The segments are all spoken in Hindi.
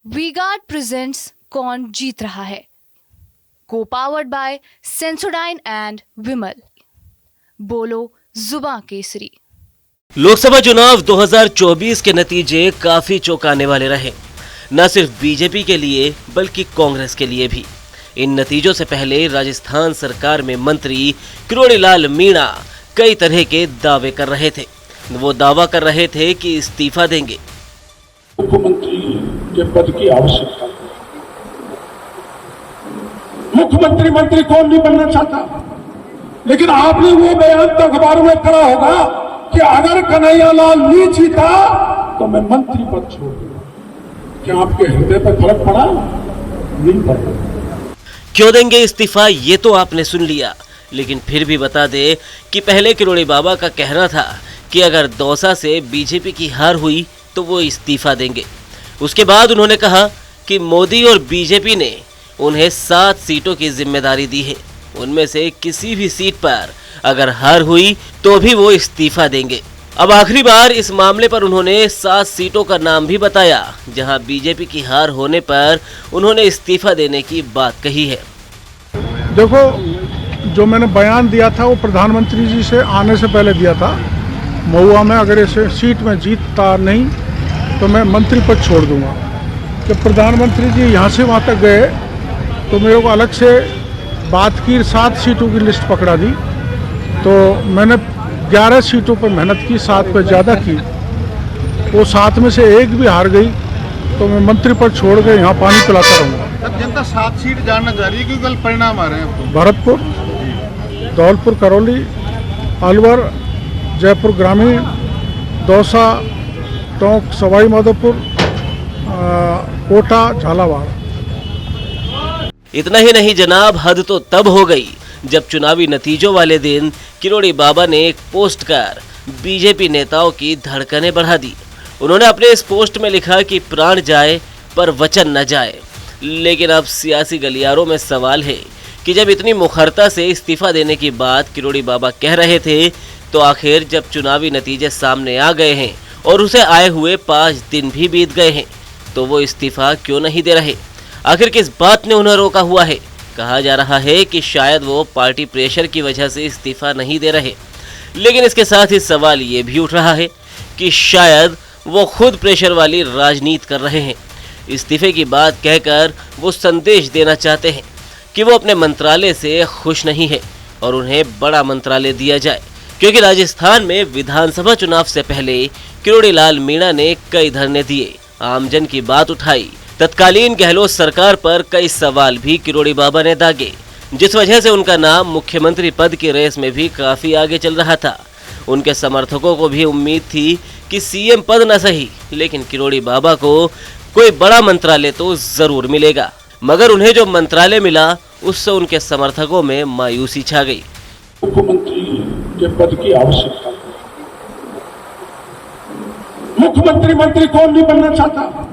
वी-गार्ड प्रेजेंट्स कौन जीत रहा है, को पावर्ड बाय सेंसोडाइन एंड विमल। बोलो जुबां केसरी। लोकसभा चुनाव 2024 के नतीजे काफी चौंकाने वाले रहे, न सिर्फ बीजेपी के लिए बल्कि कांग्रेस के लिए भी। इन नतीजों से पहले राजस्थान सरकार में मंत्री किरोड़ीलाल मीणा कई तरह के दावे कर रहे थे। वो दावा कर रहे थे कि इस्तीफा देंगे। मुख्यमंत्री के पद की आवश्यकता है। मुख्यमंत्री मंत्री कौन नहीं बनना चाहता, लेकिन आपने वो बयान तो अखबार में करा होगा कि अगर कन्हैयालाल नहीं जीता तो मैं मंत्री पद छोड़ दूंगा। क्या आपके हृदय पर फर्क पड़ा? नहीं पड़ा। क्यों देंगे इस्तीफा, ये तो आपने सुन लिया, लेकिन फिर भी बता दे कि पहले किरोड़ी बाबा का कहना था कि अगर दौसा से बीजेपी की हार हुई तो वो इस्तीफा देंगे। उसके बाद उन्होंने कहा कि मोदी और बीजेपी ने उन्हें 7 सीटों की जिम्मेदारी दी है, उनमें से किसी भी सीट पर अगर हार हुई तो भी वो इस्तीफा देंगे। अब आखिरी बार इस मामले पर उन्होंने 7 सीटों का नाम भी बताया, जहां बीजेपी की हार होने पर उन्होंने इस्तीफा देने की बात कही है। देखो, जो मैंने बयान दिया था वो प्रधानमंत्री जी से आने से पहले दिया था। महुआ में अगर इस सीट में जीतता नहीं तो मैं मंत्री पद छोड़ दूंगा। जब प्रधानमंत्री जी यहाँ से वहाँ तक गए तो मेरे को अलग से बात की, 7 सीटों की लिस्ट पकड़ा दी, तो मैंने 11 सीटों पर मेहनत की, 7 पर ज़्यादा की। वो 7 में से एक भी हार गई तो मैं मंत्री पद छोड़ के यहाँ पानी पिलाता रहूँगा। अब जनता 7 सीट जानना चाह रही है क्योंकि कल परिणाम आ रहे हैं। भरतपुर, धौलपुर, करौली, अलवर, जयपुर ग्रामीण, दौसा, टोंक, सवाई माधोपुर, कोटा, झालावाड़। इतना ही नहीं जनाब, हद तो तब हो गई जब चुनावी नतीजों वाले दिन किरोड़ी बाबा ने एक पोस्ट कर बीजेपी नेताओं की धड़कनें बढ़ा दी। उन्होंने अपने इस पोस्ट में लिखा कि प्राण जाए पर वचन न जाए। लेकिन अब सियासी गलियारों में सवाल है कि जब इतनी मुखरता से इस्तीफा देने की बात किरोड़ी बाबा कह रहे थे, तो आखिर जब चुनावी नतीजे सामने आ गए हैं और उसे आए हुए 5 दिन भी बीत गए हैं, तो वो इस्तीफा क्यों नहीं दे रहे? आखिर किस बात ने उन्हें रोका हुआ है? कहा जा रहा है कि शायद वो पार्टी प्रेशर की वजह से इस्तीफा नहीं दे रहे, लेकिन इसके साथ ही सवाल ये भी उठ रहा है कि शायद वो खुद प्रेशर वाली राजनीति कर रहे हैं। इस्तीफे की बात कहकर वो संदेश देना चाहते हैं कि वो अपने मंत्रालय से खुश नहीं है और उन्हें बड़ा मंत्रालय दिया जाए, क्योंकि राजस्थान में विधानसभा चुनाव से पहले किरोड़ीलाल मीणा ने कई धरने दिए, आमजन की बात उठाई। तत्कालीन गहलोत सरकार पर कई सवाल भी किरोड़ी बाबा ने दागे, जिस वजह से उनका नाम मुख्यमंत्री पद की रेस में भी काफी आगे चल रहा था। उनके समर्थकों को भी उम्मीद थी कि सीएम पद न सही, लेकिन किरोड़ी बाबा को कोई बड़ा मंत्रालय तो जरूर मिलेगा। मगर उन्हें जो मंत्रालय मिला उससे उनके समर्थकों में मायूसी छा गई। मुख्यमंत्री के पद की आवश्यकता है। मुख्यमंत्री मंत्री कौन नहीं बनना चाहता?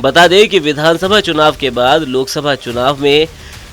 बता दें कि विधानसभा चुनाव के बाद लोकसभा चुनाव में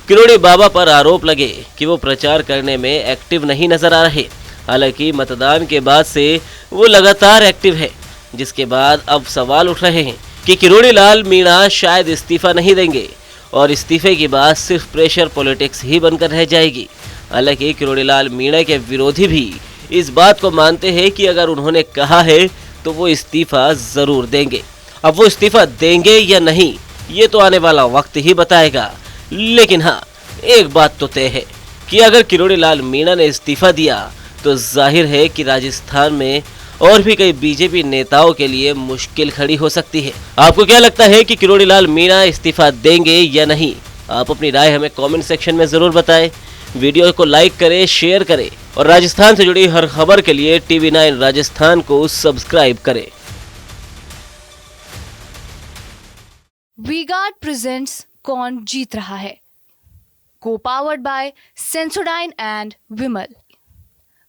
किरोड़ी बाबा पर आरोप लगे कि वो प्रचार करने में एक्टिव नहीं नजर आ रहे। हालांकि मतदान के बाद से वो लगातार एक्टिव है, जिसके बाद अब सवाल उठ रहे हैं कि किरोड़ीलाल मीणा शायद इस्तीफा नहीं देंगे और इस्तीफे की बात सिर्फ प्रेशर पॉलिटिक्स ही बनकर रह जाएगी। हालांकि किरोड़ीलाल मीणा के विरोधी भी इस बात को मानते हैं कि अगर उन्होंने कहा है तो वो इस्तीफा जरूर देंगे। अब वो इस्तीफा देंगे या नहीं, ये तो आने वाला वक्त ही बताएगा। लेकिन हाँ, एक बात तो तय है कि अगर किरोड़ीलाल मीणा ने इस्तीफा दिया तो जाहिर है कि राजस्थान में और भी कई बीजेपी नेताओं के लिए मुश्किल खड़ी हो सकती है। आपको क्या लगता है कि किरोड़ीलाल मीणा इस्तीफा देंगे या नहीं? आप अपनी राय हमें कमेंट सेक्शन में जरूर बताएं। वीडियो को लाइक करें, शेयर करें और राजस्थान से जुड़ी हर खबर के लिए TV9 राजस्थान को सब्सक्राइब करें। वी-गार्ड प्रेजेंट्स कौन जीत रहा है, को पावर्ड बाय सेंसोडाइन एंड विमल।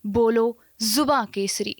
बोलो जुबां केसरी।